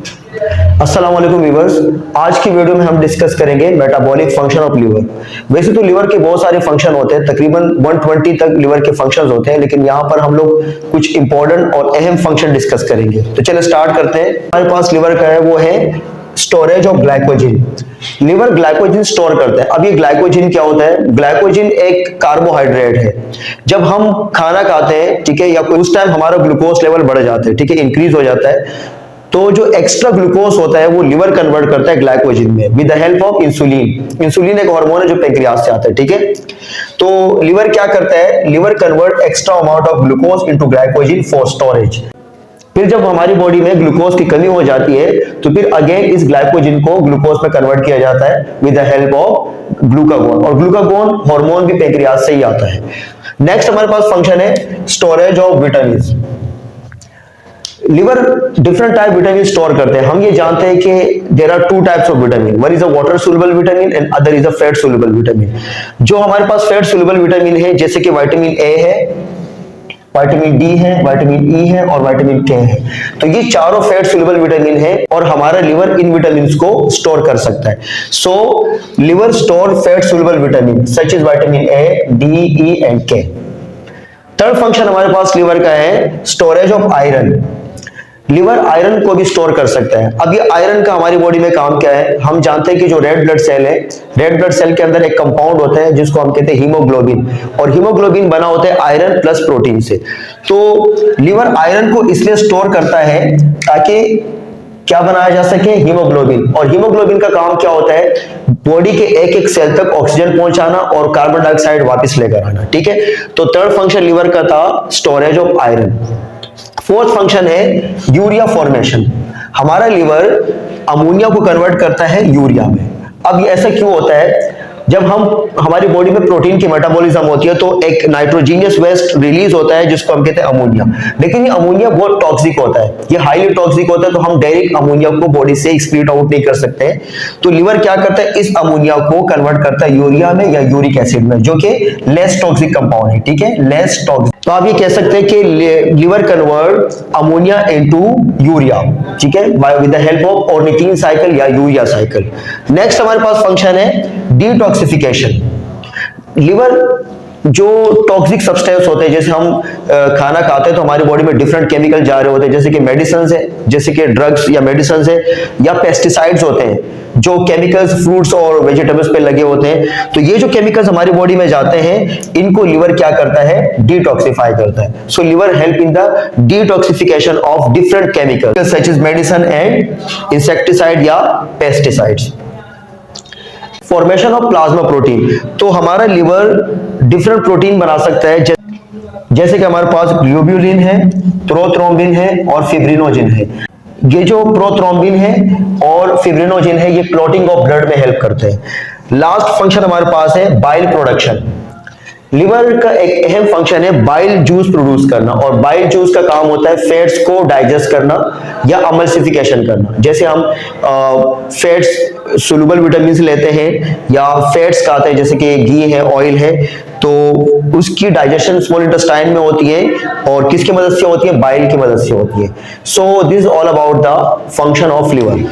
अस्सलाम वालेकुम व्यूअर्स। आज की वीडियो में हम डिस्कस करेंगे मेटाबॉलिक फंक्शन ऑफ लिवर। वैसे तो लिवर के बहुत सारे फंक्शन होते हैं, तकरीबन 120 तक लिवर के फंक्शंस होते हैं, लेकिन यहाँ पर हम लोग कुछ इंपॉर्टेंट और अहम फंक्शन डिस्कस करेंगे। तो चलिए स्टार्ट करते हैं। हमारे पास लिवर का है वो है storage of glycogen. Liver glycogen store करते हैं। अब ये ग्लाइकोजन क्या होता है? ग्लाइकोजन एक कार्बोहाइड्रेट है। जब हम खाना खाते हैं, ठीक है, या उस टाइम हमारा ग्लूकोज लेवल बढ़ जाता है, ठीक है, इंक्रीज हो जाता है, तो जो एक्स्ट्रा ग्लूकोज होता है वो लिवर कन्वर्ट करता है ग्लाइकोजन में with the help of insulin. Insulin एक हार्मोन है जो पैंक्रियास से आता है, ठीक है। तो लिवर क्या करता है? Liver convert extra amount of glucose into glycogen for storage. फिर जब हमारी बॉडी में ग्लूकोज की कमी हो जाती है तो फिर अगेन इस ग्लाइकोजन को ग्लूकोज में कन्वर्ट किया जाता है with the help of glucagon, और ग्लूकागोन हार्मोन भी पैंक्रियास से ही आता है। नेक्स्ट हमारे पास फंक्शन है storage of vitamin. Liver different type vitamin store करते हैं। हम ये जानते हैं कि there are two types of vitamin, one is a water soluble vitamin and other is a fat soluble vitamin. जो हमारे पास फैट सोल्यूबल विटामिन है, जैसे कि विटामिन ए है, विटामिन डी है, विटामिन ई है और विटामिन के है, तो ये चारों फैट सोल्यूबल विटामिन है और हमारा लिवर इन विटामिन को स्टोर कर सकता है। So liver store fat soluble vitamin such is vitamin A, D, E and K. Third function हमारे पास लिवर का है storage of iron. Liver iron को भी स्टोर कर सकता है। अब ये आयरन का हमारी बॉडी में काम क्या है? हम जानते हैं कि जो रेड ब्लड सेल है, रेड ब्लड सेल के अंदर एक कंपाउंड होता है जिसको हम कहते हैं हीमोग्लोबिन, और हीमोग्लोबिन बना होता है आयरन प्लस प्रोटीन से। तो लिवर आयरन को इसलिए स्टोर करता है ताकि क्या बनाया जा सके? हीमोग्लोबिन। और हीमोग्लोबिन का काम क्या होता है? बॉडी के एक एक सेल तक ऑक्सीजन पहुंचाना और कार्बन डाइऑक्साइड वापस लेकर आना, ठीक है। तो थर्ड फंक्शन लिवर का था storage of iron. Fourth function है यूरिया फॉर्मेशन। हमारा लिवर अमोनिया को कन्वर्ट करता है यूरिया में। अब ये ऐसा क्यों होता है? जब हमारी बॉडी में प्रोटीन की मेटाबॉलिज्म होती है तो एक नाइट्रोजीनियस वेस्ट रिलीज होता है जिसको हम कहते हैं अमोनिया। लेकिन ये अमोनिया बहुत टॉक्सिक होता है, ये हाईली टॉक्सिक होता है, तो हम डायरेक्ट अमोनिया को बॉडी से एक्सक्रीट आउट नहीं कर सकते। तो लिवर क्या करता है? इस अमोनिया को कन्वर्ट करता है यूरिया में या यूरिक एसिड में, जो कि लेस टॉक्सिक कंपाउंड है, ठीक है, लेस टॉक्सिक। तो आप ये कह सकते हैं कि liver convert ammonia into urea, ठीक है, with the help of ornithine cycle या यूरिया साइकिल। नेक्स्ट हमारे पास फंक्शन है डिटॉक्सिफिकेशन। लिवर जो टॉक्सिक सब्सटेंस होते हैं, जैसे हम खाना खाते हैं तो हमारी बॉडी में डिफरेंट केमिकल जा रहे होते हैं, जैसे कि मेडिसिन है, जैसे कि ड्रग्स या मेडिसिन है, या पेस्टिसाइड्स होते हैं जो केमिकल्स फ्रूट्स और वेजिटेबल्स पे लगे होते हैं। तो ये जो केमिकल्स हमारी बॉडी में जाते हैं, इनको लिवर क्या करता है? डिटॉक्सिफाई करता है। So liver help in the detoxification of different chemicals such as medicine and insecticide या pesticides. Formation of plasma protein. तो हमारा लिवर डिफरेंट प्रोटीन बना सकता है, जैसे कि हमारे पास ग्लोब्यूलिन है, प्रोथ्रोम्बिन है और फिब्रिनोजिन है। ये जो प्रोथ्रोम्बिन है और फिब्रिनोजिन है, ये क्लॉटिंग ऑफ ब्लड में हेल्प करते हैं। लास्ट फंक्शन हमारे पास है बाइल प्रोडक्शन। लिवर का एक अहम फंक्शन है बाइल जूस प्रोड्यूस करना, और बाइल जूस का काम होता है फैट्स को डाइजेस्ट करना या अमल्सिफिकेशन करना। जैसे हम फैट्स सोल्यूबल विटामिन लेते हैं या फैट्स खाते हैं, जैसे कि घी है, ऑयल है, तो उसकी डाइजेशन स्मॉल इंटेस्टाइन में होती है, और किसकी मदद से होती है? बाइल की मदद से होती है। So this all about the function of liver.